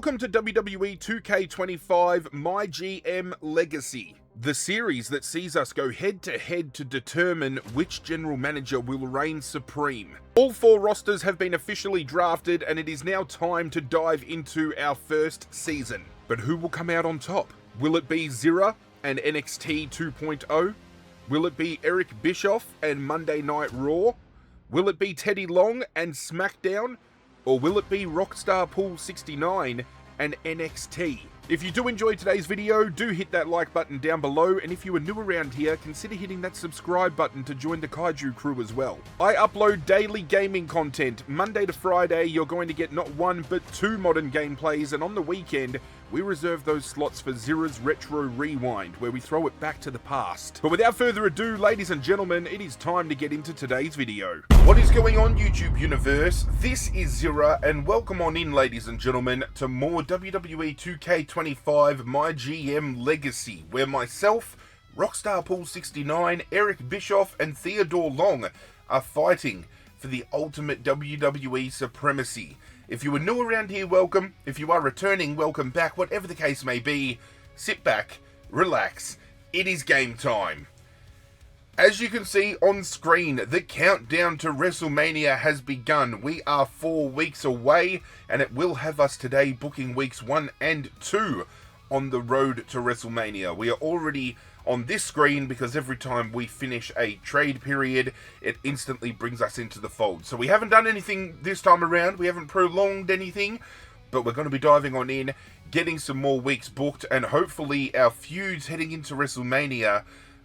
Welcome to WWE 2K25 MyGM Legacy, the series that sees us go head-to-head to determine which general manager will reign supreme. All 4 rosters have been officially drafted, and it is now time to dive into our first season. But who will come out on top? Will it be Zira and NXT 2.0? Will it be Eric Bischoff and Monday Night Raw? Will it be Teddy Long and SmackDown? Or will it be Rockstar Pool 69 and NXT? If you do enjoy today's video, do hit that like button down below, and if you are new around here, consider hitting that subscribe button to join the Kaiju crew as well. I upload daily gaming content. Monday to Friday, you're going to get not 1 but 2 modern gameplays, and on the weekend, we reserve those slots for Zira's Retro Rewind, where we throw it back to the past. But without further ado, ladies and gentlemen, it is time to get into today's video. What is going on, YouTube universe? This is Zira, and welcome on in, ladies and gentlemen, to more WWE 2K25 MyGM Legacy, where myself, Rockstar Pool 69, Eric Bischoff, and Theodore Long are fighting for the ultimate WWE supremacy. If you are new around here, welcome. If you are returning, welcome back. Whatever the case may be, sit back, relax. It is game time. As you can see on screen, the countdown to WrestleMania has begun. We are 4 weeks away, and it will have us today booking weeks 1 and 2 on the road to WrestleMania. We are already on this screen because every time we finish a trade period, it instantly brings us into the fold. So we haven't done anything this time around. We haven't prolonged anything, but we're going to be diving on in, getting some more weeks booked, and hopefully our feuds heading into WrestleMania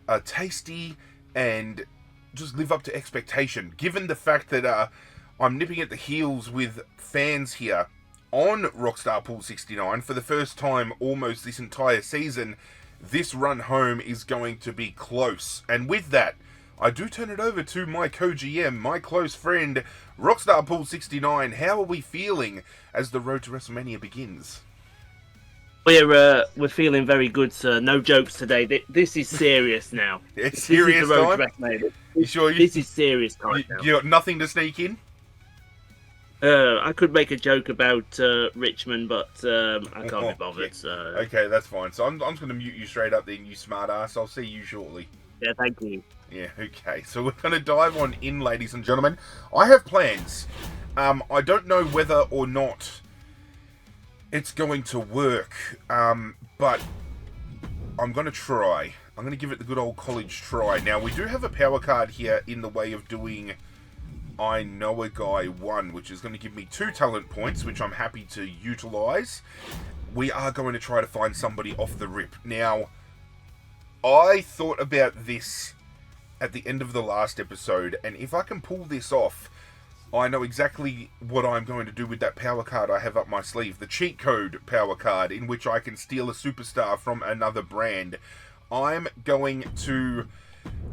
are tasty and just live up to expectation. Given the fact that I'm nipping at the heels with fans here on Rockstar Pool 69 for the first time almost this entire season, this run home is going to be close. And with that, I do turn it over to my co-GM, my close friend, Rockstar Pool 69. How are we feeling as the road to WrestleMania begins? We're feeling very good, sir. No jokes today. This is serious now. It's serious time? You sure? This is serious time now. You got nothing to sneak in? I could make a joke about Richmond, but I can't be bothered. So. Okay, that's fine. So I'm just going to mute you straight up then, you smart ass. I'll see you shortly. Yeah, thank you. Yeah, okay. So we're going to dive on in, ladies and gentlemen. I have plans. I don't know whether or not it's going to work, but I'm going to try. I'm going to give it the good old college try. Now, we do have a power card here in the way of doing I Know a Guy 1, which is going to give me 2 talent points, which I'm happy to utilize. We are going to try to find somebody off the rip. Now, I thought about this at the end of the last episode, and if I can pull this off, I know exactly what I'm going to do with that power card I have up my sleeve. The cheat code power card, in which I can steal a superstar from another brand. I'm going to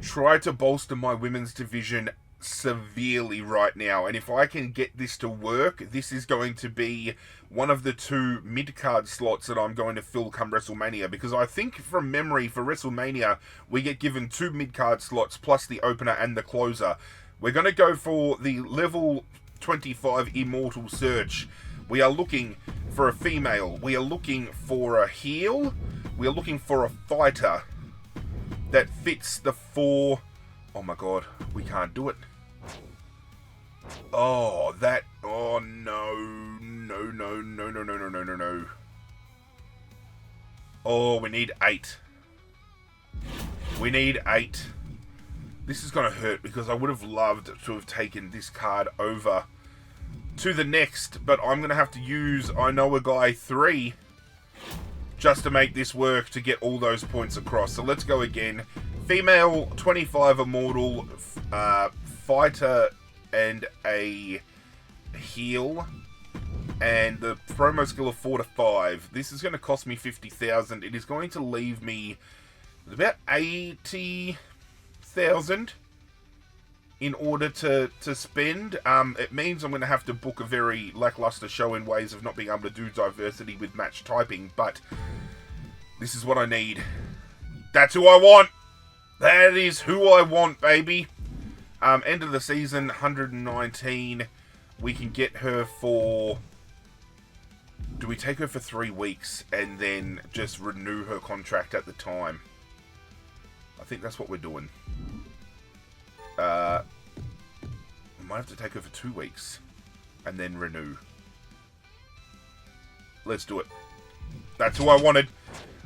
try to bolster my women's division severely right now, and if I can get this to work, this is going to be one of the 2 mid-card slots that I'm going to fill come WrestleMania, because I think from memory for WrestleMania we get given 2 mid-card slots plus the opener and the closer. We're going to go for the level 25 Immortal Search. We are looking for a female, we are looking for a heel, we are looking for a fighter that fits the 4... Oh my god, we can't do it. Oh, that... Oh, no. No. Oh, we need 8. We need 8. This is going to hurt because I would have loved to have taken this card over to the next, but I'm going to have to use I Know a Guy 3 just to make this work to get all those points across. So let's go again. Female 25 Immortal, fighter and a heel, and the promo skill of 4 to 5. This is going to cost me 50,000. It is going to leave me about 80,000 in order to spend. It means I'm going to have to book a very lackluster show in ways of not being able to do diversity with match typing, but this is what I need. That's who I want. That is who I want, baby. End of the season, 119. We can get her for Do we take her for 3 weeks and then just renew her contract at the time? I think that's what we're doing. We might have to take her for 2 weeks and then renew. Let's do it. That's who I wanted.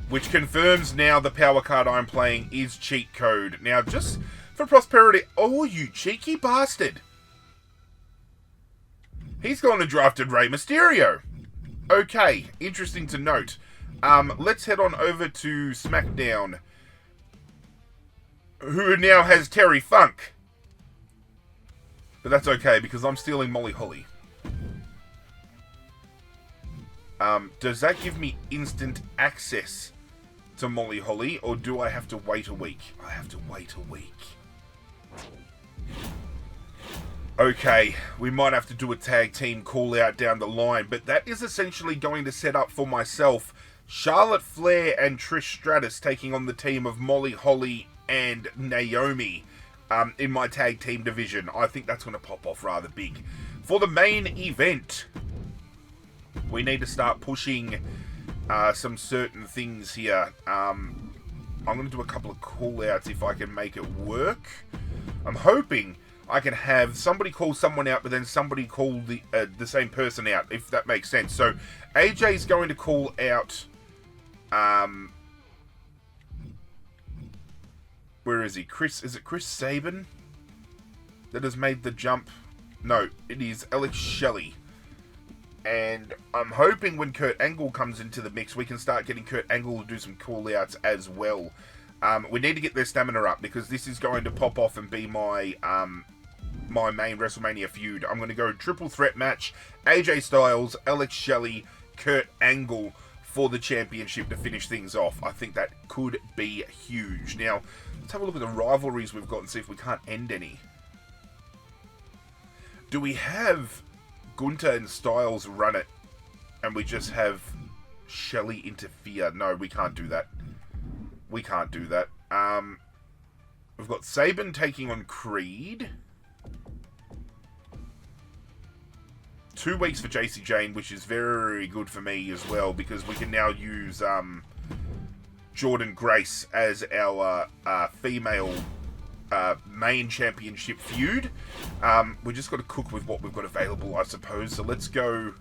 Which confirms now the power card I'm playing is cheat code. Now, just for prosperity... Oh, you cheeky bastard. He's gone and drafted Rey Mysterio. Okay, interesting to note. Let's head on over to SmackDown, who now has Terry Funk. But that's okay, because I'm stealing Molly Holly. Does that give me instant access to Molly Holly, or do I have to wait a week? I have to wait a week. Okay, we might have to do a tag team call out down the line, but that is essentially going to set up for myself Charlotte Flair and Trish Stratus taking on the team of Molly Holly and Naomi in my tag team division. I think that's going to pop off rather big. For the main event, we need to start pushing some certain things here. I'm going to do a couple of call outs if I can make it work. I'm hoping I can have somebody call someone out, but then somebody call the same person out, if that makes sense. So, AJ's going to call out... where is he? Is it Chris Sabin that has made the jump? No, it is Alex Shelley. And I'm hoping when Kurt Angle comes into the mix, we can start getting Kurt Angle to do some call-outs as well. We need to get their stamina up, because this is going to pop off and be my my main WrestleMania feud. I'm going to go triple threat match, AJ Styles, Alex Shelley, Kurt Angle for the championship to finish things off. I think that could be huge. Now, let's have a look at the rivalries we've got and see if we can't end any. Do we have Gunther and Styles run it, and we just have Shelley interfere? No, we can't do that. We can't do that. We've got Sabin taking on Creed. 2 weeks for JC Jane, which is very good for me as well, because we can now use Jordan Grace as our female main championship feud. We just got to cook with what we've got available, I suppose. So let's go.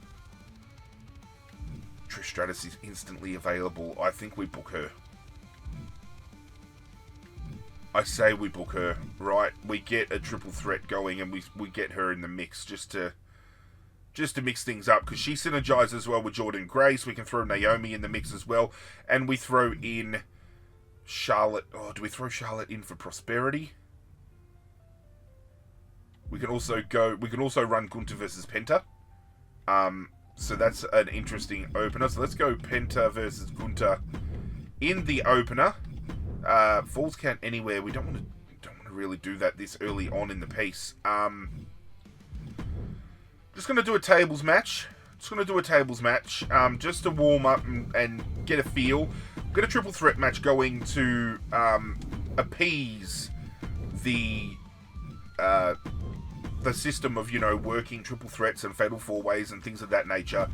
Trish Stratus is instantly available. I think we book her. I say we book her, right? We get a triple threat going, and we get her in the mix just to mix things up, because she synergizes well with Jordan Grace. We can throw Naomi in the mix as well, and we throw in Charlotte. Oh, do we throw Charlotte in for prosperity? We can also run Gunther versus Penta. So that's an interesting opener. So let's go Penta versus Gunther in the opener. Falls count anywhere. We don't want to really do that this early on in the piece. Just going to do a tables match. Just to warm up and get a feel. Get a triple threat match going to appease the system of, working triple threats and fatal four ways and things of that nature.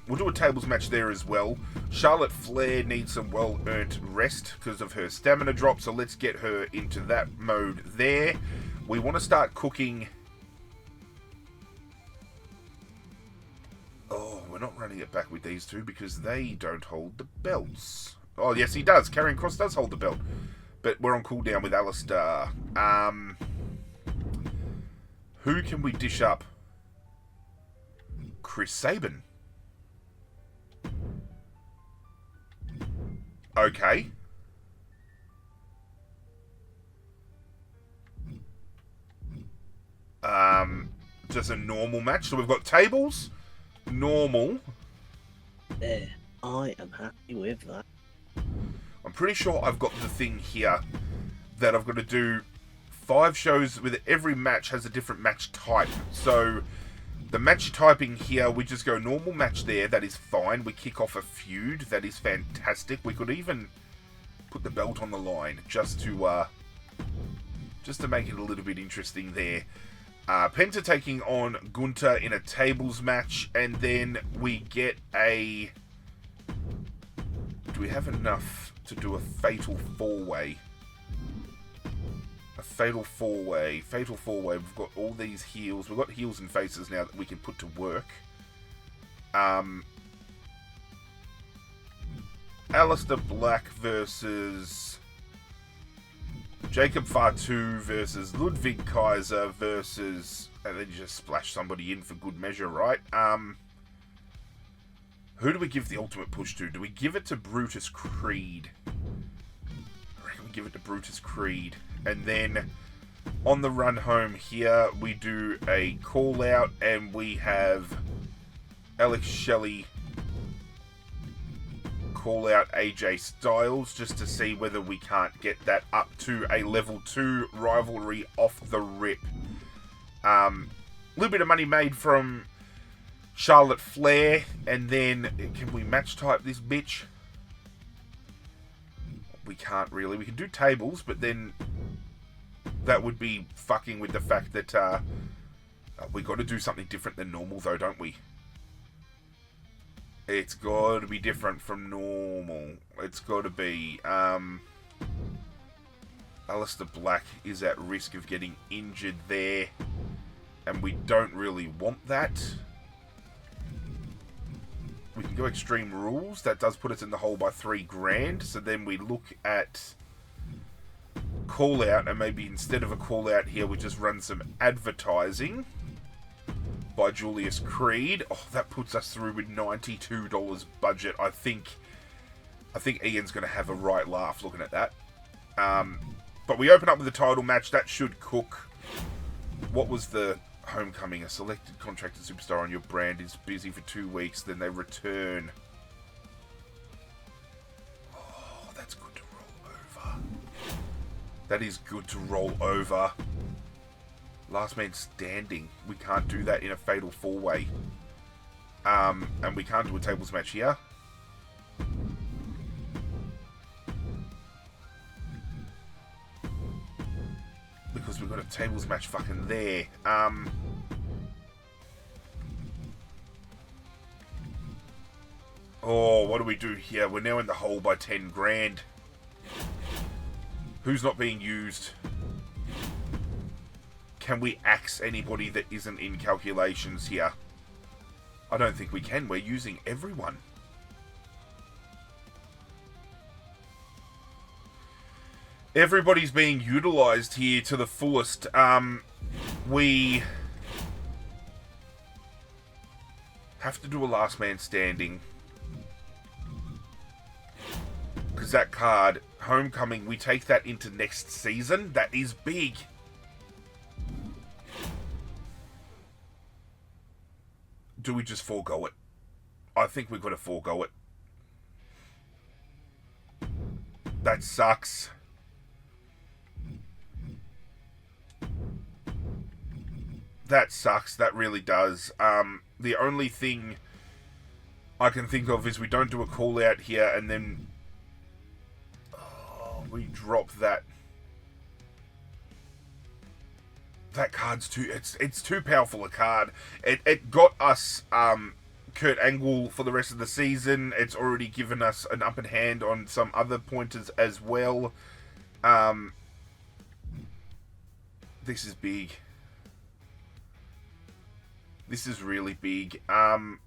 We'll do a tables match there as well. Charlotte Flair needs some well-earned rest because of her stamina drop, so let's get her into that mode there. We want to start cooking... Oh, we're not running it back with these two because they don't hold the belts. Oh, yes, he does. Karrion Kross does hold the belt. But we're on cooldown with Alistair. Who can we dish up? Chris Sabin. Okay. Just a normal match. So we've got tables. Normal. There. I am happy with that. I'm pretty sure I've got the thing here that I've got to do 5 shows with every match has a different match type. So the match typing here, we just go normal match there. That is fine. We kick off a feud. That is fantastic. We could even put the belt on the line just to make it a little bit interesting there. Penta taking on Gunter in a tables match, and then we get a... Do we have enough to do a fatal four-way? A fatal four-way. Fatal four-way. We've got all these heels. We've got heels and faces now that we can put to work. Aleister Black versus Jacob Fatu versus Ludwig Kaiser versus... And then you just splash somebody in for good measure, right? Who do we give the ultimate push to? Do we give it to Brutus Creed? I reckon we give it to Brutus Creed. And then on the run home here, we do a call out and we have Alex Shelley call out AJ Styles just to see whether we can't get that up to a level 2 rivalry off the rip. A little bit of money made from Charlotte Flair, and then can we match type this bitch? We can't really. We can do tables, but then that would be fucking with the fact that we got to do something different than normal, though, don't we? It's got to be different from normal. It's got to be. Aleister Black is at risk of getting injured there, and we don't really want that. We can go Extreme Rules. That does put us in the hole by $3,000. So then we look at call out, and maybe instead of a call out here, we just run some advertising by Julius Creed. Oh, that puts us through with $92 budget. I think Ian's going to have a right laugh looking at that. But we open up with the title match. That should cook. What was the homecoming? A selected contracted superstar on your brand is busy for 2 weeks, then they return. Oh, that's good to roll over. That is good to roll over. Last man standing. We can't do that in a fatal four-way. And we can't do a tables match here. Because we've got a tables match fucking there. Oh, what do we do here? We're now in the hole by $10,000. Who's not being used? Can we axe anybody that isn't in calculations here? I don't think we can. We're using everyone. Everybody's being utilized here to the fullest. We have to do a last man standing. Because that card, Homecoming, we take that into next season. That is big. Do we just forego it? I think we've got to forego it. That sucks. That sucks. That really does. The only thing I can think of is we don't do a call out here and then we drop that. That card's too... It's too powerful a card. It got us Kurt Angle for the rest of the season. It's already given us an upper hand on some other pointers as well. This is big. This is really big. Gonna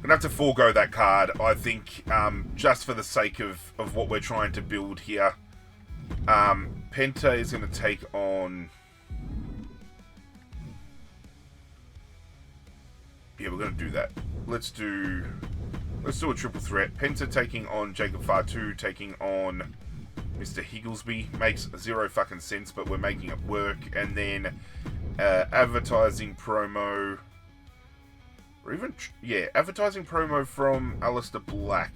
have to forego that card, I think, just for the sake of what we're trying to build here. Penta is going to take on... Yeah, we're going to do that. Let's do a triple threat. Penta taking on Jacob Fatu, taking on Mr. Higglesby. Makes zero fucking sense, but we're making it work. And then advertising promo... Or even... Yeah, advertising promo from Aleister Black.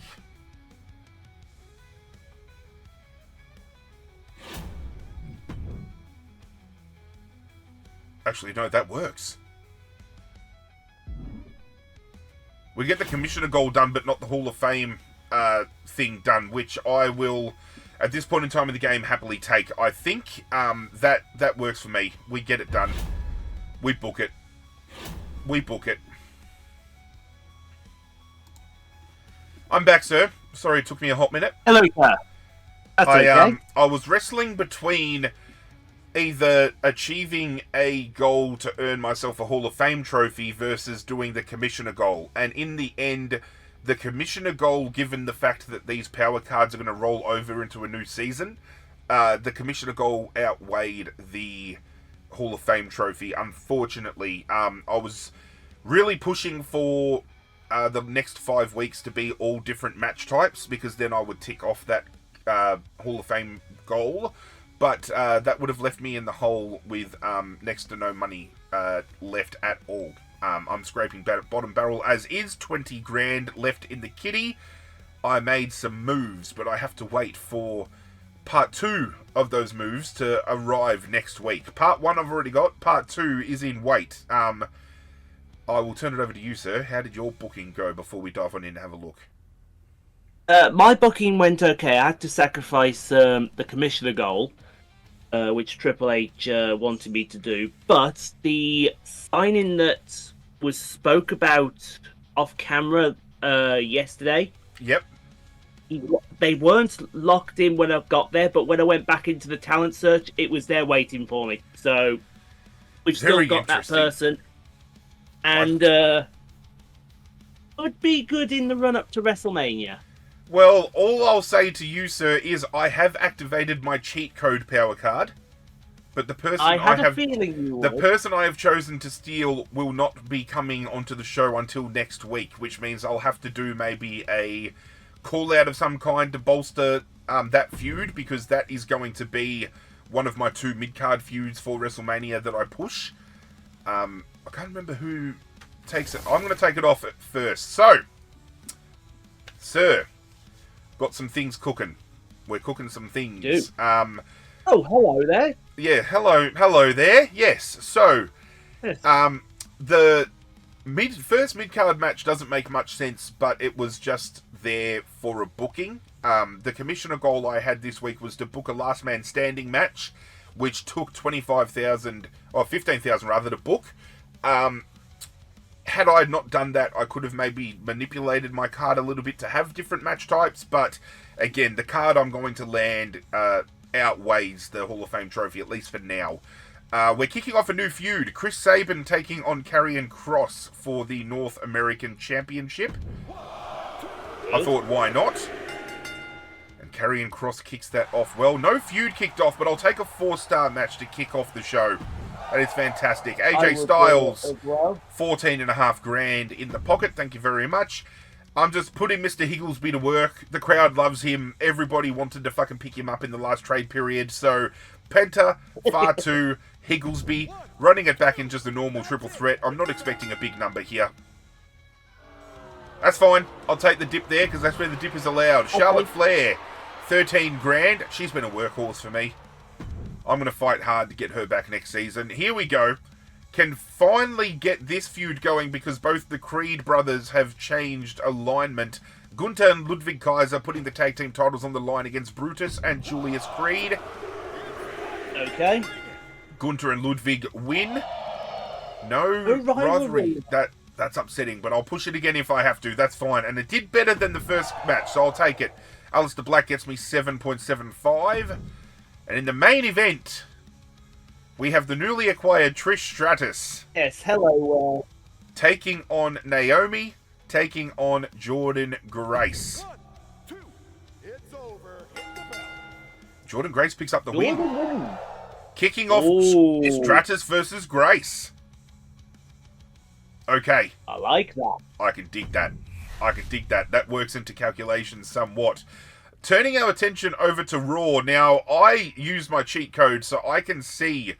Actually, no, that works. We get the Commissioner goal done, but not the Hall of Fame thing done, which I will, at this point in time in the game, happily take. I think that works for me. We get it done. We book it. We book it. I'm back, sir. Sorry it took me a hot minute. Hello, sir. That's okay. I was wrestling between either achieving a goal to earn myself a Hall of Fame trophy versus doing the Commissioner goal. And in the end, the Commissioner goal, given the fact that these power cards are going to roll over into a new season, the Commissioner goal outweighed the Hall of Fame trophy, unfortunately. I was really pushing for the next 5 weeks to be all different match types, because then I would tick off that Hall of Fame goal. But that would have left me in the hole with next to no money left at all. I'm scraping bottom barrel as is. 20 grand left in the kitty. I made some moves, but I have to wait for part 2 of those moves to arrive next week. Part 1 I've already got. Part 2 is in wait. I will turn it over to you, sir. How did your booking go before we dive on in and have a look? My booking went okay. I had to sacrifice the Commissioner goal, which Triple H wanted me to do. But the signing that was spoke about off camera yesterday. Yep. They weren't locked in when I got there, but when I went back into the talent search, it was there waiting for me. So we've still got that person. And would be good in the run-up to WrestleMania. Well, all I'll say to you, sir, is I have activated my cheat code power card, but the person I have chosen to steal will not be coming onto the show until next week, which means I'll have to do maybe a call-out of some kind to bolster that feud, because that is going to be one of my 2 mid-card feuds for WrestleMania that I push. I can't remember who takes it. I'm going to take it off at first. So, sir, got some things cooking. We're cooking some things. Dude. Oh, hello there. Yeah, hello there. Yes. So, yes. The first mid-card match doesn't make much sense, but it was just there for a booking. The Commissioner goal I had this week was to book a last man standing match, which took 25,000 or 15,000 rather to book. Had I not done that, I could have maybe manipulated my card a little bit to have different match types, but again, the card I'm going to land outweighs the Hall of Fame trophy, at least for now. We're kicking off a new feud. Chris Sabin taking on Karrion Kross for the North American Championship. I thought, why not? And Karrion Kross kicks that off well. No feud kicked off, but I'll take a 4-star match to kick off the show. That is fantastic. AJ Styles, 14.5 grand in the pocket. Thank you very much. I'm just putting Mr. Higglesby to work. The crowd loves him. Everybody wanted to fucking pick him up in the last trade period. So, Penta, Fatu, Higglesby, running it back in just a normal triple threat. I'm not expecting a big number here. That's fine. I'll take the dip there because that's where the dip is allowed. Charlotte Flair, 13 grand. She's been a workhorse for me. I'm going to fight hard to get her back next season. Here we go. Can finally get this feud going because both the Creed brothers have changed alignment. Gunther and Ludwig Kaiser putting the tag team titles on the line against Brutus and Julius Creed. Okay. Gunther and Ludwig win. No rivalry. That's upsetting, but I'll push it again if I have to. That's fine. And it did better than the first match, so I'll take it. Aleister Black gets me 7.75. And in the main event, we have the newly acquired Trish Stratus. Yes, hello. Taking on Naomi, taking on Jordan Grace. 1, 2, it's over. Jordan Grace picks up the win. Kicking off Stratus versus Grace. Okay. I like that. I can dig that. That works into calculations somewhat. Turning our attention over to Raw. Now, I use my cheat code so I can see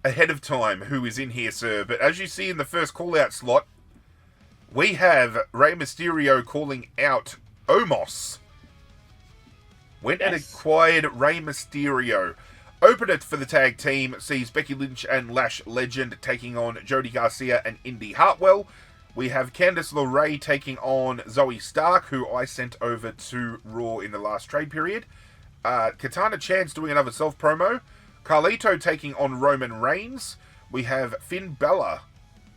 ahead of time who is in here, sir. But as you see in the first call-out slot, we have Rey Mysterio calling out Omos. Went and acquired Rey Mysterio. Opener for the tag team sees Becky Lynch and Lash Legend taking on Jody Garcia and Indy Hartwell. We have Candice LeRae taking on Zoe Stark, who I sent over to Raw in the last trade period. Katana Chance doing another self-promo. Carlito taking on Roman Reigns. We have Finn Balor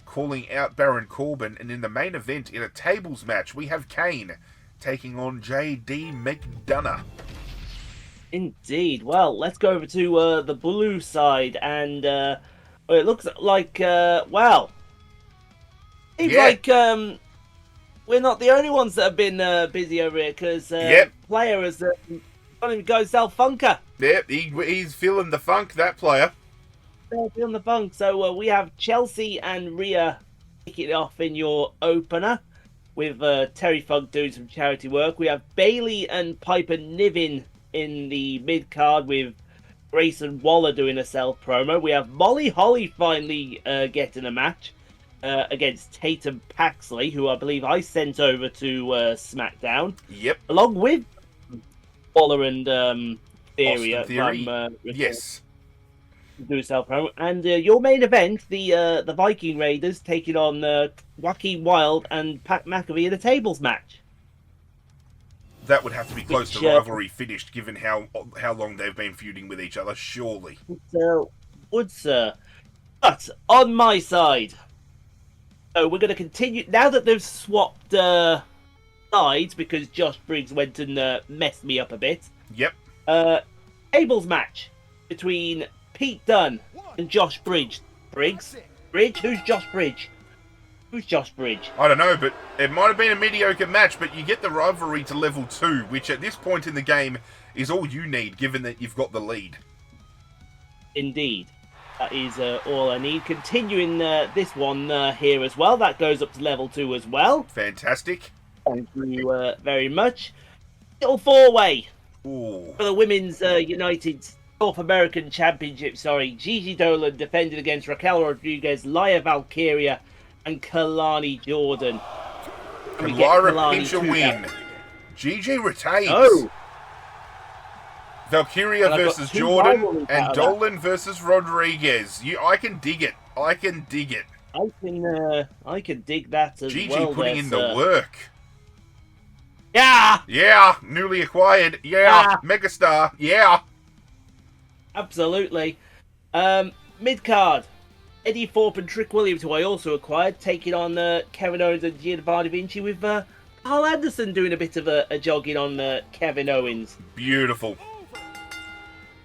calling out Baron Corbin. And in the main event, in a tables match, we have Kane taking on J.D. McDonough. Indeed. Well, let's go over to the blue side. And it looks like, seems like we're not the only ones that have been busy over here, because player has gone and go sell Funker. Yep, he's feeling the funk, that player. They're feeling the funk. So we have Chelsea and Rhea kicking it off in your opener, with Terry Funk doing some charity work. We have Bailey and Piper Niven in the mid-card, with Grayson Waller doing a self-promo. We have Molly Holly finally getting a match against Tatum Paxley, who I believe I sent over to SmackDown. Yep. Along with Waller and Theory. Yes. Do a self-promo. And your main event, the Viking Raiders taking on Joaquin Wilde and Pat McAfee in a tables match. That would have to be close to rivalry finished, given how long they've been feuding with each other, surely. Would, sir. But on my side, so we're going to continue, now that they've swapped sides, because Josh Briggs went and messed me up a bit. Yep. Tables match between Pete Dunne and Josh Briggs. Briggs? Who's Josh Briggs? Who's Josh Bridge? I don't know, but it might have been a mediocre match, but you get the rivalry to level 2, which at this point in the game is all you need, given that you've got the lead. Indeed. That is all I need. Continuing this one here as well. That goes up to level 2 as well. Fantastic. Thank you very much. Little four-way Ooh. for the Women's United North American Championship. Gigi Dolan defended against Raquel Rodriguez, Laya Valkyria, and Kalani Jordan. Lyra pinch a win. Gigi retains. Oh. Valkyria versus Jordan and Dolan versus Rodriguez. I can dig it. I can dig dig that as Gigi well. Gigi putting in the work. Yeah. Yeah. Newly acquired. Yeah. Megastar. Yeah. Absolutely. Mid card. Eddie Thorpe and Trick Williams, who I also acquired, taking on Kevin Owens and Giovanni Vinci, with Carl Anderson doing a bit of a jogging on Kevin Owens. Beautiful.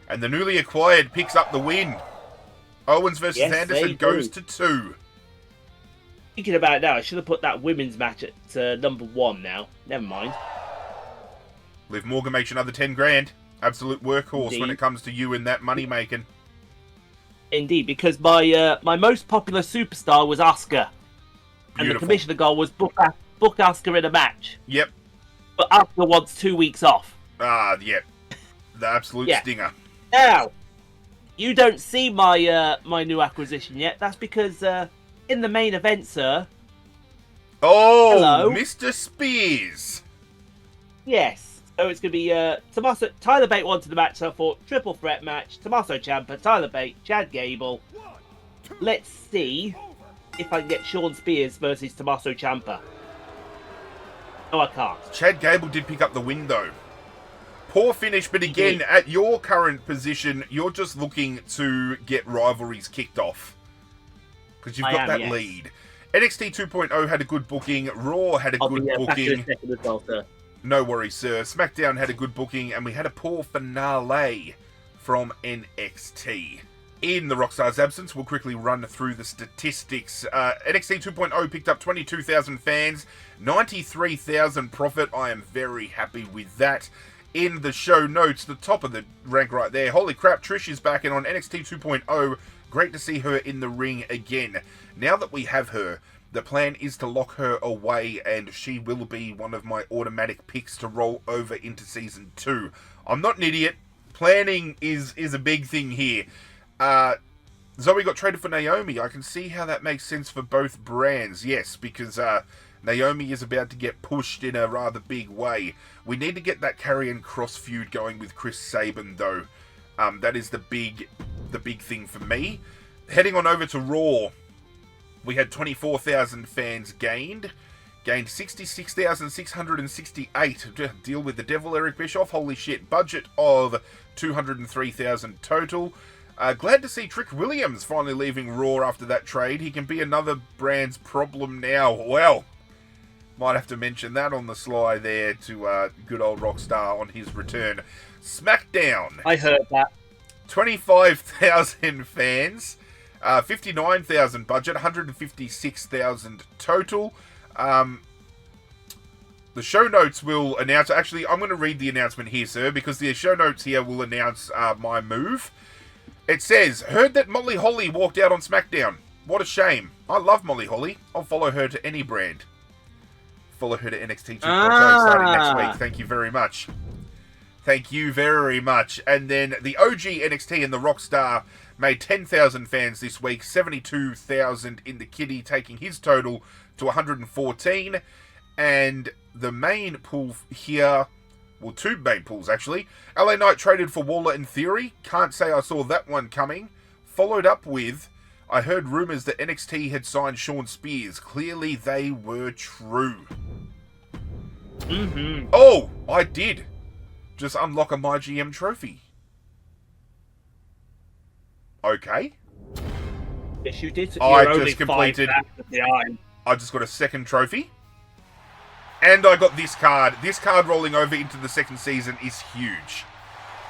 And the newly acquired picks up the win. Owens versus Anderson goes to 2. Thinking about it now, I should have put that women's match at number 1 now. Never mind. Liv Morgan makes another 10 grand. Absolute workhorse. Indeed. When it comes to you and that money making. Indeed, because my most popular superstar was Asuka. And the commissioner goal was book Asuka in a match. Yep. But Asuka wants 2 weeks off. Yep. The absolute stinger. Now, you don't see my my new acquisition yet. That's because in the main event, sir. Oh, hello. Mr. Spears. Yes. So it's going to be Tyler Bate wanted the match, so I thought triple threat match. Tommaso Ciampa, Tyler Bate, Chad Gable. Let's see if I can get Sean Spears versus Tommaso Ciampa. No, I can't. Chad Gable did pick up the win, though. Poor finish, but again, at your current position, you're just looking to get rivalries kicked off. Because you've got that lead. NXT 2.0 had a good booking. Raw had a good booking. No worries, sir. SmackDown had a good booking, and we had a poor finale from NXT. In the Rockstar's absence, we'll quickly run through the statistics. NXT 2.0 picked up 22,000 fans, 93,000 profit. I am very happy with that. In the show notes, the top of the rank right there. Holy crap, Trish is back, and on NXT 2.0, great to see her in the ring again. Now that we have her, the plan is to lock her away, and she will be one of my automatic picks to roll over into Season 2. I'm not an idiot. Planning is a big thing here. Zoe got traded for Naomi. I can see how that makes sense for both brands. Yes, because Naomi is about to get pushed in a rather big way. We need to get that Karrion Kross feud going with Chris Sabin, though. That is the big thing for me. Heading on over to Raw, we had 24,000 fans gained 66,668. Deal with the devil, Eric Bischoff. Holy shit. Budget of 203,000 total. Glad to see Trick Williams finally leaving Raw after that trade. He can be another brand's problem now. Well, might have to mention that on the sly there to good old Rockstar on his return. SmackDown. I heard that. 25,000 fans. 59,000 budget. 156,000 total. The show notes will announce... Actually, I'm going to read the announcement here, sir, because the show notes here will announce my move. It says, heard that Molly Holly walked out on SmackDown. What a shame. I love Molly Holly. I'll follow her to any brand. Follow her to NXT 2.0 starting next week. Thank you very much. Thank you very much. And then the OG NXT and the Rockstar made 10,000 fans this week. 72,000 in the kitty, taking his total to 114. And the main pool here... Well, two main pools, actually. LA Knight traded for Waller in Theory. Can't say I saw that one coming. Followed up with... I heard rumours that NXT had signed Shawn Spears. Clearly, they were true. Mm-hmm. Oh, I did. Just unlock a MyGM trophy. Okay. Yes, you did. I You're just completed... behind. I just got a second trophy. And I got this card. This card rolling over into the second season is huge.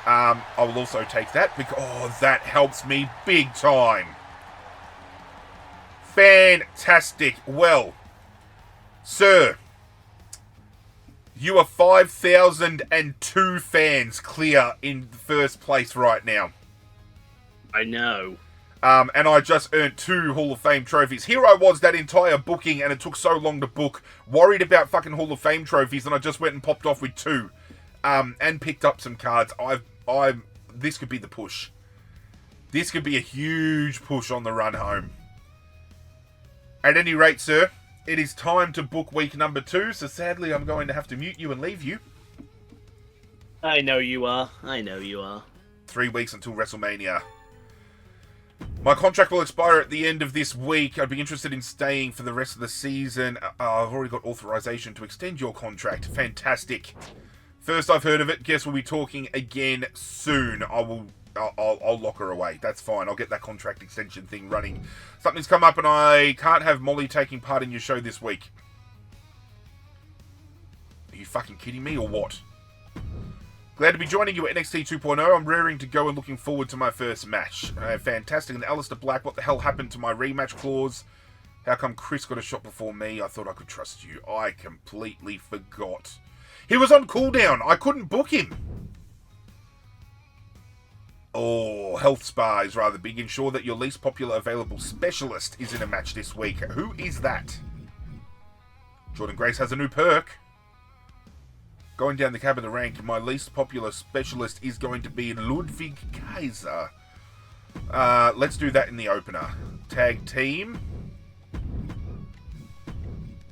I will also take that because... Oh, that helps me big time. Fantastic. Well, sir, you are 5,002 fans clear in first place right now. I know. And I just earned 2 Hall of Fame trophies. Here I was that entire booking, and it took so long to book. Worried about fucking Hall of Fame trophies, and I just went and popped off with 2. And picked up some cards. This could be the push. This could be a huge push on the run home. At any rate, sir, it is time to book week number 2, so sadly I'm going to have to mute you and leave you. I know you are. I know you are. 3 weeks until WrestleMania. My contract will expire at the end of this week. I'd be interested in staying for the rest of the season. I've already got authorization to extend your contract. Fantastic. First I've heard of it. Guess we'll be talking again soon. I'll lock her away. That's fine. I'll get that contract extension thing running. Something's come up and I can't have Molly taking part in your show this week. Are you fucking kidding me or what? Glad to be joining you at NXT 2.0. I'm raring to go and looking forward to my first match. Fantastic. And Aleister Black, what the hell happened to my rematch clause? How come Chris got a shot before me? I thought I could trust you. I completely forgot. He was on cooldown. I couldn't book him. Oh, Health Spa is rather big. Ensure that your least popular available specialist is in a match this week. Who is that? Jordan Grace has a new perk. Going down the cab of the rank, my least popular specialist is going to be Ludwig Kaiser. Let's do that in the opener. Tag team.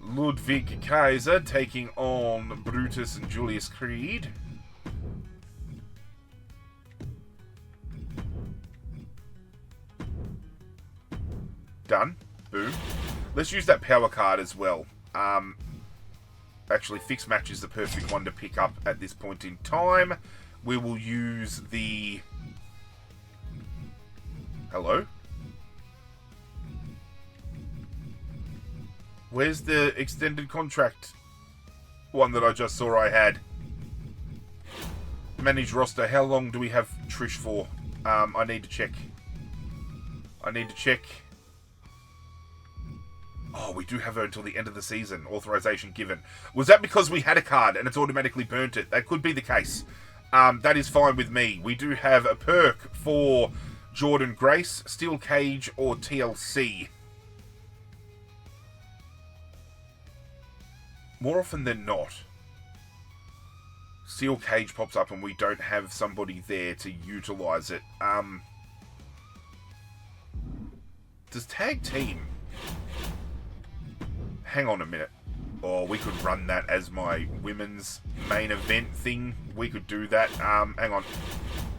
Ludwig Kaiser taking on Brutus and Julius Creed. Done. Boom. Let's use that power card as well. Actually, fixed match is the perfect one to pick up at this point in time. We will use the... Hello? Where's the extended contract one that I just saw I had? Manage roster. How long do we have Trish for? I need to check. Oh, we do have her until the end of the season. Authorization given. Was that because we had a card and it's automatically burnt it? That could be the case. That is fine with me. We do have a perk for Jordan Grace, Steel Cage, or TLC. More often than not, Steel Cage pops up and we don't have somebody there to utilize it. Does Tag Team... Hang on a minute. Or we could run that as my women's main event thing. We could do that. Hang on.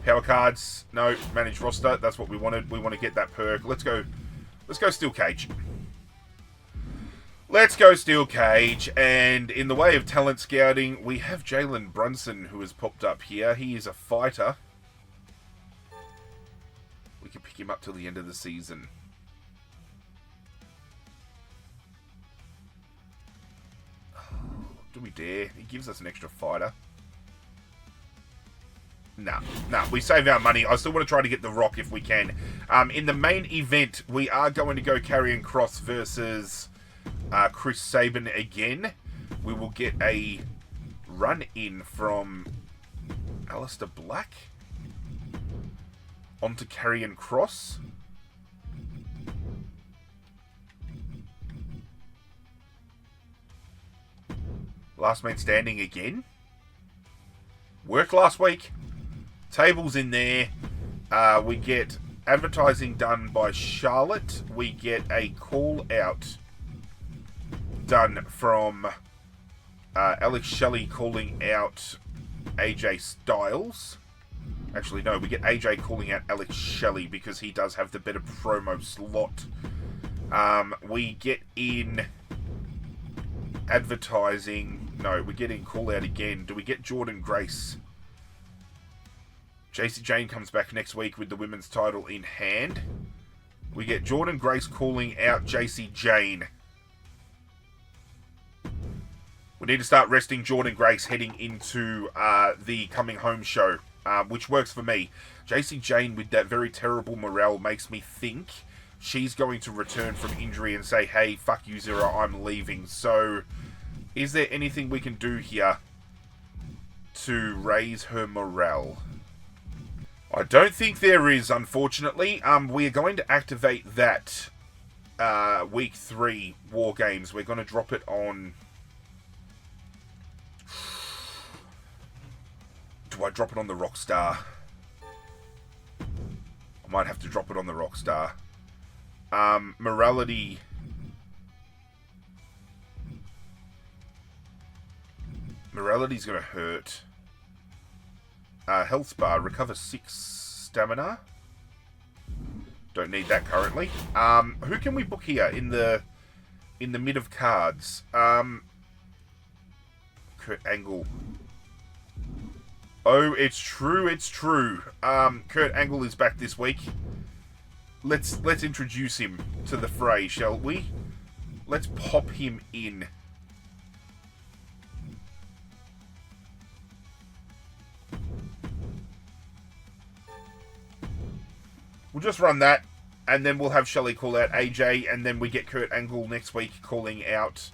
Power cards. No, manage roster. That's what we wanted. We want to get that perk. Let's go Steel Cage. Let's go Steel Cage. And in the way of talent scouting, we have Jalen Brunson, who has popped up here. He is a fighter. We can pick him up till the end of the season. Do we dare? He gives us an extra fighter. Nah, we save our money. I still want to try to get The Rock if we can. In the main event, we are going to go Karrion Kross versus Chris Sabin again. We will get a run-in from Aleister Black onto Karrion Kross. Last man standing again. Worked last week. Tables in there. We get advertising done by Charlotte. We get a call out done from Alex Shelley calling out AJ Styles. Actually, no, we get AJ calling out Alex Shelley because he does have the better promo slot. We get in advertising. No, we're getting call out again. Do we get Jordan Grace? JC Jane comes back next week with the women's title in hand. We get Jordan Grace calling out JC Jane. We need to start resting Jordan Grace heading into the coming home show, which works for me. JC Jane with that very terrible morale makes me think she's going to return from injury and say, hey, fuck you, Zero, I'm leaving. So, is there anything we can do here to raise her morale? I don't think there is, unfortunately. We are going to activate that Week 3 War Games. We're going to drop it on... Do I drop it on the Rockstar? I might have to drop it on the Rockstar. Morality... Morality's going to hurt. Health bar, recover 6 stamina. Don't need that currently. Who can we book here in the mid of cards? Kurt Angle. Oh, it's true, it's true. Kurt Angle is back this week. Let's introduce him to the fray, shall we? Let's pop him in. We'll just run that, and then we'll have Shelley call out AJ, and then we get Kurt Angle next week calling out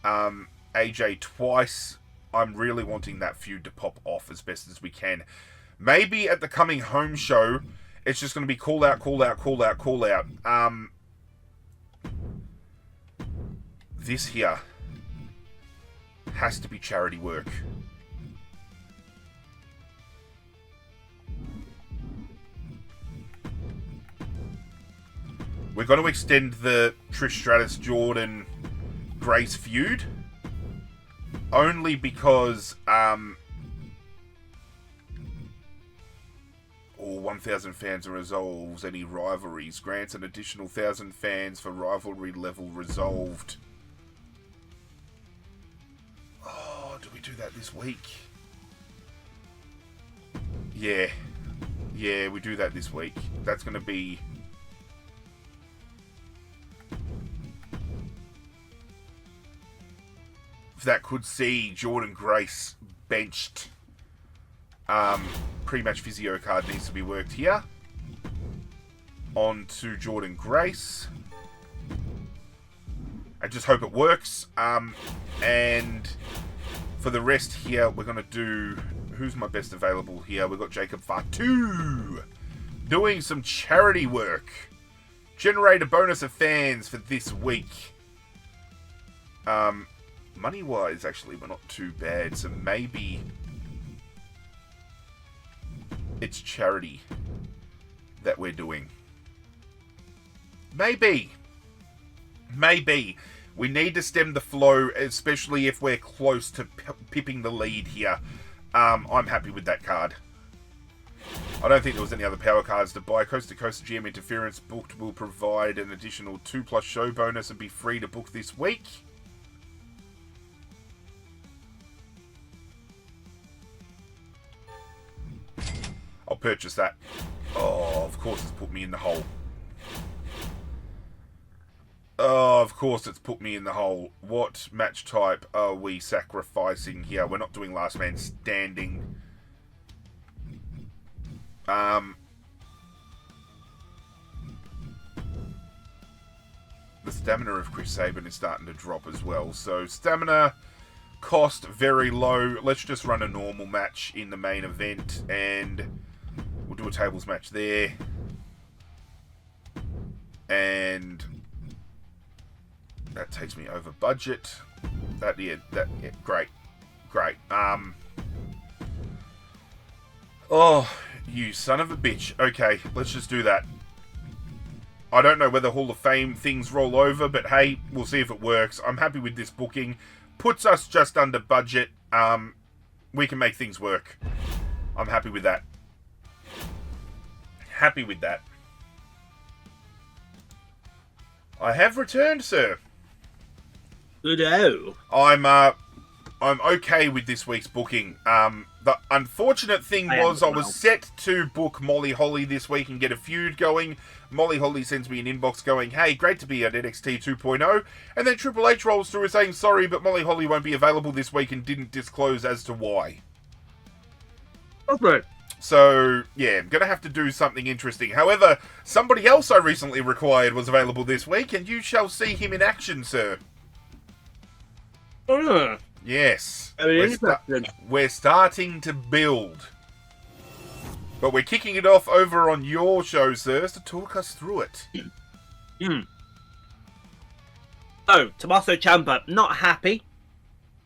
AJ twice. I'm really wanting that feud to pop off as best as we can. Maybe at the coming home show, it's just going to be call out, call out, call out, call out. This here has to be charity work. We're going to extend the Trish Stratus Jordan Grace feud. Only because, 1,000 fans resolves any rivalries. Grants an additional 1,000 fans for rivalry level resolved. Oh, do we do that this week? Yeah. Yeah, we do that this week. That's going to be... That could see Jordan Grace benched. Pre-match physio card needs to be worked here. On to Jordan Grace. I just hope it works. And for the rest here, we're going to do... Who's my best available here? We've got Jacob Fatu doing some charity work. Generate a bonus of fans for this week. Money-wise, actually, we're not too bad. So maybe it's charity that we're doing. Maybe. We need to stem the flow, especially if we're close to pipping the lead here. I'm happy with that card. I don't think there was any other power cards to buy. Coast to Coast GM Interference booked will provide an additional 2+ show bonus and be free to book this week. I'll purchase that. Oh, of course it's put me in the hole. Oh, of course it's put me in the hole. What match type are we sacrificing here? We're not doing last man standing. The stamina of Chris Sabin is starting to drop as well. So stamina cost very low. Let's just run a normal match in the main event and we'll do a tables match there. And that takes me over budget. Yeah, great. Oh, you son of a bitch. Okay, let's just do that. I don't know whether Hall of Fame things roll over, but hey, we'll see if it works. I'm happy with this booking. Puts us just under budget. We can make things work. I'm happy with that. Happy with that. I have returned, sir. Good-o. I'm okay with this week's booking. The unfortunate thing was I was set to book Molly Holly this week and get a feud going. Molly Holly sends me an inbox going, hey, great to be at NXT 2.0. And then Triple H rolls through saying, sorry, but Molly Holly won't be available this week and didn't disclose as to why. Okay. So, yeah, I'm going to have to do something interesting. However, somebody else I recently required was available this week, and you shall see him in action, sir. Yes. We're starting to build. But we're kicking it off over on your show, sirs, to talk us through it. So, Tommaso Ciampa, not happy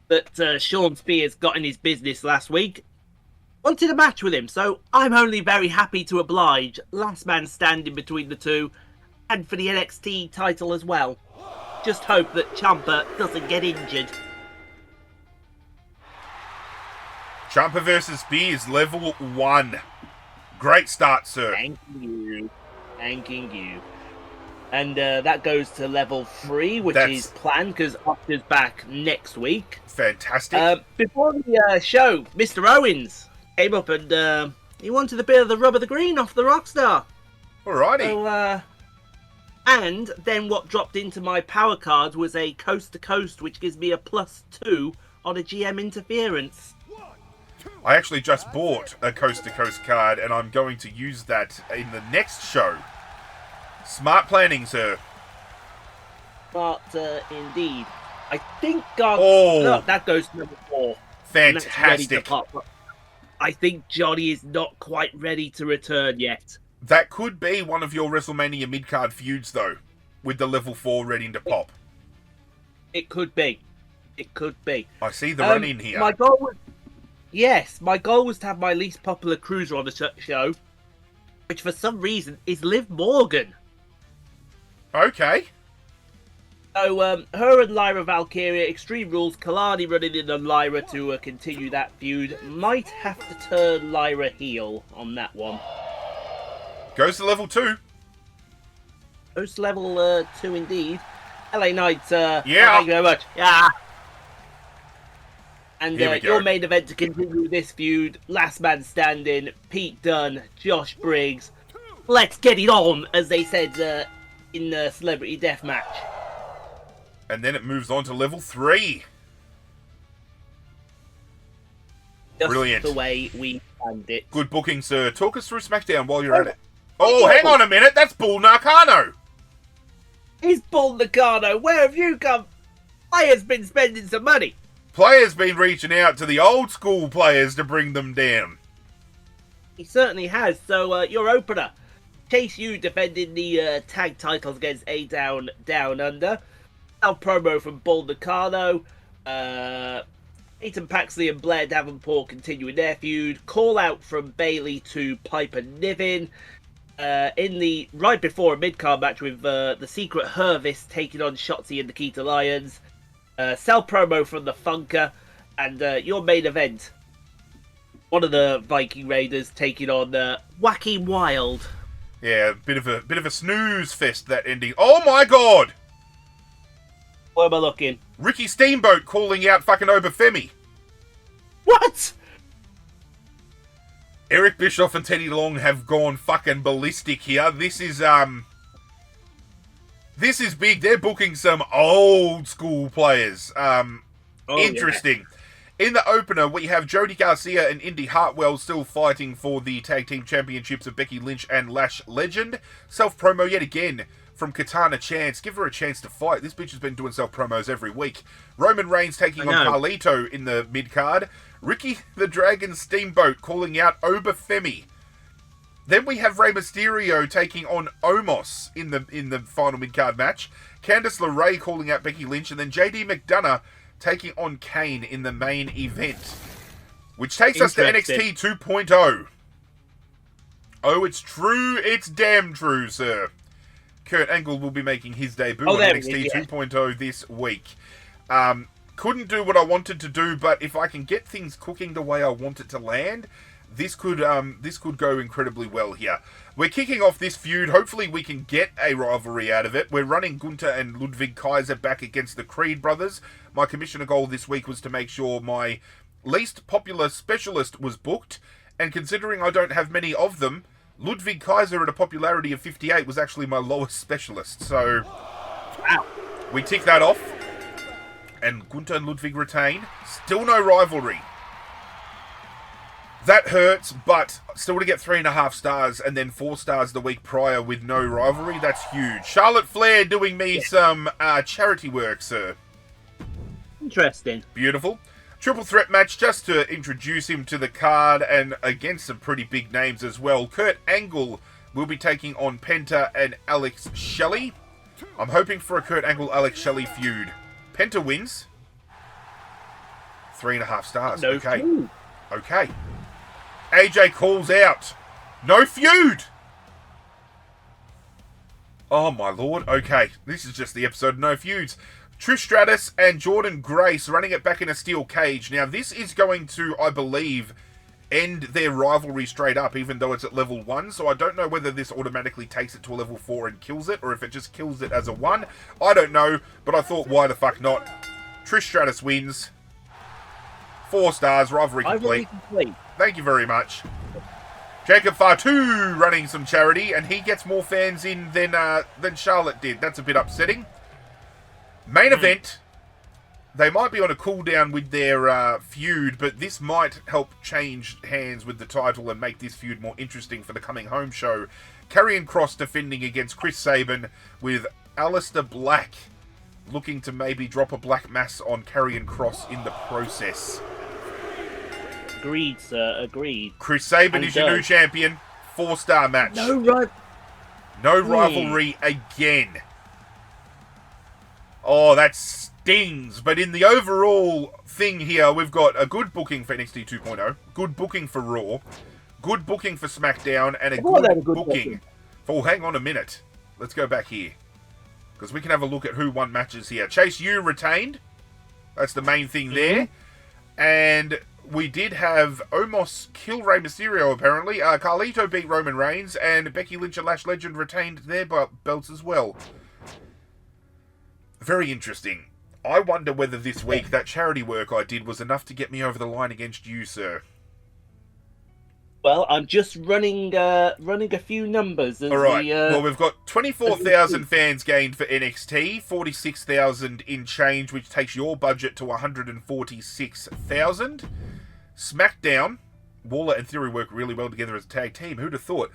that Sean Spears got in his business last week. Wanted a match with him, so I'm only very happy to oblige. Last man standing between the two, and for the NXT title as well. Just hope that Ciampa doesn't get injured. Ciampa versus Spears, level 1. Great start, sir. Thanking you. And that goes to level 3, which is planned because Oscar's back next week. Fantastic. Before the show, Mr. Owens came up and he wanted a bit of the rub of the green off the Rockstar. Alrighty. So, and then what dropped into my power cards was a coast to coast, which gives me a +2 on a GM interference. I actually just bought a coast to coast card and I'm going to use that in the next show. Smart planning, sir. But indeed, I think no, that goes to number 4. Fantastic. I think Johnny is not quite ready to return yet. That could be one of your WrestleMania mid-card feuds, though, with the level 4 ready to pop. It could be. It could be. I see the run in here. My goal was to have my least popular cruiser on the show, which for some reason is Liv Morgan. Okay. So, her and Lyra Valkyria, Extreme Rules, Kalani running in on Lyra to continue that feud. Might have to turn Lyra heel on that one. Goes to level 2. Goes to level 2 indeed. LA Knight, yeah. Thank you very much. Yeah. And your go. main event to continue this feud, last man standing, Pete Dunne, Josh Briggs. Let's get it on, as they said in the Celebrity Deathmatch. And then it moves on to level 3. Just Brilliant. the way we planned it. Good booking, sir. Talk us through SmackDown while you're at it. Oh, hang on a minute. That's Bull Nakano. He's Bull Nakano. Where have you come? Player's been spending some money. Players been reaching out to the old school players to bring them down. He certainly has. So, your opener. Chase U defending the tag titles against A Down Under. Now promo from Bull Nakano. Peyton Paxley and Blair Davenport continuing their feud. Call out from Bayley to Piper Niven. in the right before a mid-card match with the Secret Hervis taking on Shotzi and the Keita Lions. Sell promo from the Funker, and your main event. One of the Viking Raiders taking on Wacky Wild. Yeah, bit of a snooze fest, that ending. Oh my god! Where am I looking? Ricky Steamboat calling out fucking Obafemi. What? Eric Bischoff and Teddy Long have gone fucking ballistic here. This is big. They're booking some old school players. Interesting. Yeah. In the opener, we have Jody Garcia and Indy Hartwell still fighting for the tag team championships of Becky Lynch and Lash Legend. Self-promo yet again from Katana Chance. Give her a chance to fight. This bitch has been doing self-promos every week. Roman Reigns taking on Carlito in the mid-card. Ricky the Dragon Steamboat calling out Obafemi. Then we have Rey Mysterio taking on Omos in the final mid-card match. Candice LeRae calling out Becky Lynch. And then JD McDonough taking on Kane in the main event. Which takes us to NXT 2.0. Oh, it's true. It's damn true, sir. Kurt Angle will be making his debut on NXT 2.0 this week. Couldn't do what I wanted to do, but if I can get things cooking the way I want it to land, this could go incredibly well here. We're kicking off this feud. Hopefully we can get a rivalry out of it. We're running Gunther and Ludwig Kaiser back against the Creed brothers. My commissioner goal this week was to make sure my least popular specialist was booked, and considering I don't have many of them, Ludwig Kaiser at a popularity of 58 was actually my lowest specialist. So we tick that off. And Gunther and Ludwig retain. Still no rivalry. That hurts, but still to get 3.5 stars and then 4 stars the week prior with no rivalry, that's huge. Charlotte Flair doing me some charity work, sir. Interesting. Beautiful. Triple threat match just to introduce him to the card and against some pretty big names as well. Kurt Angle will be taking on Penta and Alex Shelley. I'm hoping for a Kurt Angle-Alex Shelley feud. Penta wins. 3.5 stars. No okay. feud. Okay. AJ calls out. No feud! Oh my lord. Okay. This is just the episode. No feuds. Trish Stratus and Jordan Grace running it back in a steel cage. Now this is going to, I believe, end their rivalry straight up, even though it's at level 1. So I don't know whether this automatically takes it to a level 4 and kills it, or if it just kills it as a 1. I don't know, but I thought, why the fuck not? Trish Stratus wins. 4 stars, rivalry complete. Thank you very much. Jacob Fatu running some charity, and he gets more fans in than Charlotte did. That's a bit upsetting. Main event. They might be on a cooldown with their feud, but this might help change hands with the title and make this feud more interesting for the coming home show. Karrion Kross defending against Chris Sabin, with Aleister Black looking to maybe drop a black mass on Karrion Kross in the process. Agreed, sir. Agreed. Chris Sabin is your new champion. 4-star match. No rivalry again. Oh, that stings. But in the overall thing here, we've got a good booking for NXT 2.0, good booking for Raw, good booking for SmackDown, and a good booking for... Oh, hang on a minute. Let's go back here, because we can have a look at who won matches here. Chase U retained. That's the main thing there. And we did have Omos kill Rey Mysterio, apparently. Carlito beat Roman Reigns, and Becky Lynch and Lash Legend retained their belts as well. Very interesting. I wonder whether this week that charity work I did was enough to get me over the line against you, sir. Well, I'm just running a few numbers. All right. Well, we've got 24,000 fans gained for NXT, 46,000 in change, which takes your budget to 146,000. SmackDown, Waller and Theory work really well together as a tag team. Who'd have thought?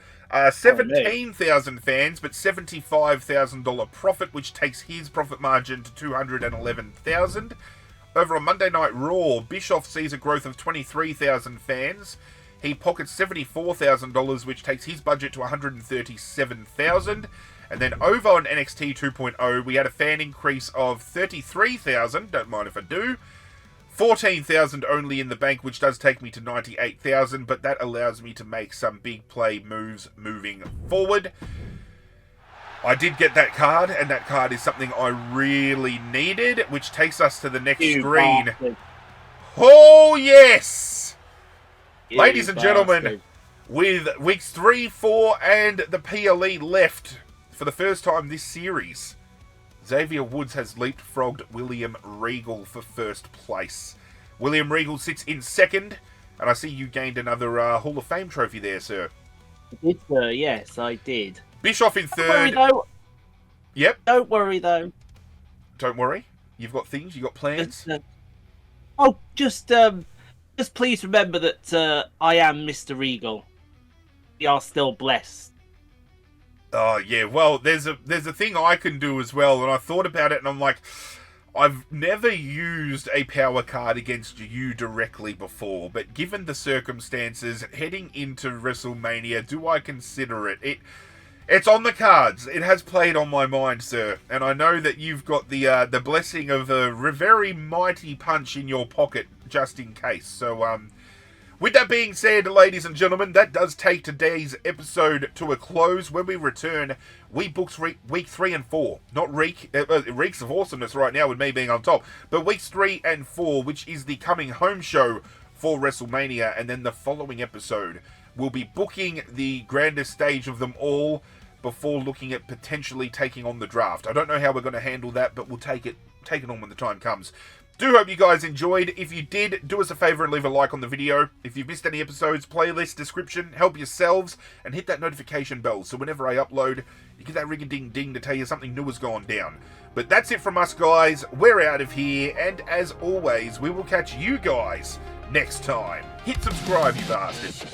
17,000 fans, but $75,000 profit, which takes his profit margin to 211,000. Over on Monday Night Raw, Bischoff sees a growth of 23,000 fans. He pockets $74,000, which takes his budget to 137,000. And then over on NXT 2.0, we had a fan increase of 33,000. Don't mind if I do. 14,000 only in the bank, which does take me to 98,000, but that allows me to make some big play moves moving forward. I did get that card, and that card is something I really needed, which takes us to the next screen. Bastard. Oh, yes! You Ladies and gentlemen, bastard. with weeks 3, 4, and the PLE left for the first time this series, Xavier Woods has leapfrogged William Regal for first place. William Regal sits in second, and I see you gained another Hall of Fame trophy there, sir. I did, sir. Yes, I did. Bischoff in Don't worry, third. though. Yep, Don't worry, though. don't worry. You've got things, you've got plans. Just please remember that I am Mr. Regal. We are still blessed. Oh, yeah, well, there's a thing I can do as well, and I thought about it, and I'm like, I've never used a power card against you directly before, but given the circumstances heading into WrestleMania, do I consider it? It's on the cards. It has played on my mind, sir, and I know that you've got the blessing of a very mighty punch in your pocket, just in case. So, with that being said, ladies and gentlemen, that does take today's episode to a close. When we return, we booked week 3 and 4. Not reeks of awesomeness right now with me being on top, but weeks 3 and 4, which is the coming home show for WrestleMania, and then the following episode, we'll be booking the grandest stage of them all before looking at potentially taking on the draft. I don't know how we're going to handle that, but we'll take it on when the time comes. Do hope you guys enjoyed. If you did, do us a favor and leave a like on the video. If you've missed any episodes, playlist, description, help yourselves, and hit that notification bell so whenever I upload, you get that ring-a-ding-ding to tell you something new has gone down. But that's it from us, guys. We're out of here, and as always, we will catch you guys next time. Hit subscribe, you bastards.